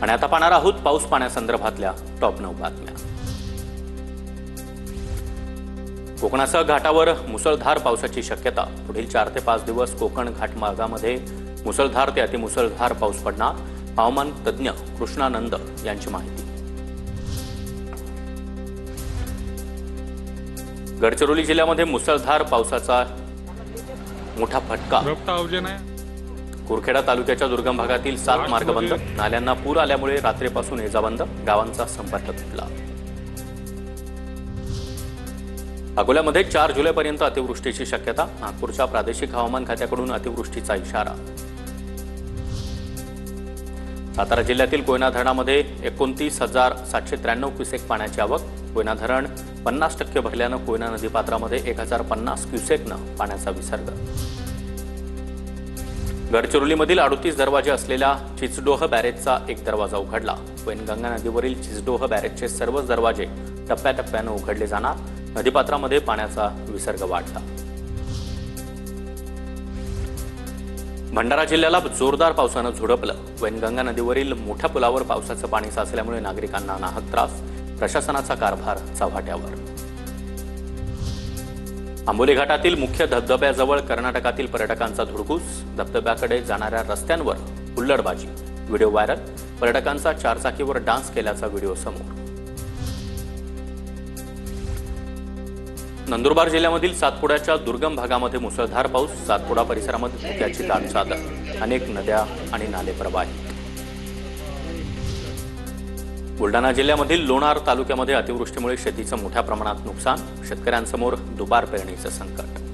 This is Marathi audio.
आणि आता पाहणार आहोत पाऊस पाण्यासंदर्भातल्या टॉप 9 बातम्या। कोकणासह घाटावर मुसळधार पावसाची शक्यता। पुढील 4 ते 5 दिवस कोकण घाटमार्गामध्ये मुसळधार ते अतिमुसळधार पाऊस पडणार। हवामान तज्ञ कृष्णानंद यांची माहिती। गडचिरोली जिल्ह्यामध्ये मुसळधार पावसाचा मोठा फटका। कुरखेडा तालुक्याच्या दुर्गम भागातील 7 मार्ग बंद। नाल्यांना पूर आल्यामुळे रात्रीपासून ये-जा बंद। गावांचा संपर्क तुटला। अकोल्यामध्ये 4 जुलैपर्यंत अतिवृष्टीची शक्यता। नागपूरच्या प्रादेशिक हवामान खात्याकडून अतिवृष्टीचा इशारा। सातारा जिल्ह्यातील कोयना धरणामध्ये 29,793 क्युसेक पाण्याची आवक। कोयना धरण 50% भरल्यानं कोयना नदीपात्रामध्ये 1050 क्युसेकनं पाण्याचा विसर्ग। गडचिरोलीमधील 38 दरवाजे असलेल्या चिचडोह बॅरेजचा एक दरवाजा उघडला। वैनगंगा नदीवरील चिचडोह बॅरेजचे सर्वच दरवाजे टप्प्याटप्प्यानं उघडले जाणार। नदीपात्रामध्ये पाण्याचा विसर्ग वाढला। भंडारा जिल्ह्याला जोरदार पावसानं झोडपलं। वैनगंगा नदीवरील मोठ्या पुलावर पावसाचं पाणी साचल्यामुळे नागरिकांना नाहक त्रास। प्रशासनाचा कारभार चव्हाट्यावर। आंबोली घाटातील मुख्य धबधब्याजवळ कर्नाटकातील पर्यटकांचा धुडकूस। धबधब्याकडे जाणाऱ्या रस्त्यांवर हुल्लडबाजी। Video viral. पर्यटकांचा 4 चाकीवर डान्स केल्याचा व्हिडिओ समोर। नंदुरबार जिल्ह्यामधील सातपुड्याच्या दुर्गम भागामध्ये मुसळधार पाऊस। सातपुडा परिसरामध्ये धुक्याची दाट चादर। अनेक नद्या आणि नाले प्रवाहित। बुलढाणा जिल्ह्यामधील लोणार तालुक्यामध्ये अतिवृष्टीमुळे शेतीचं मोठ्या प्रमाणात नुकसान। शेतकऱ्यांसमोर दुबार पेरणीचं संकट।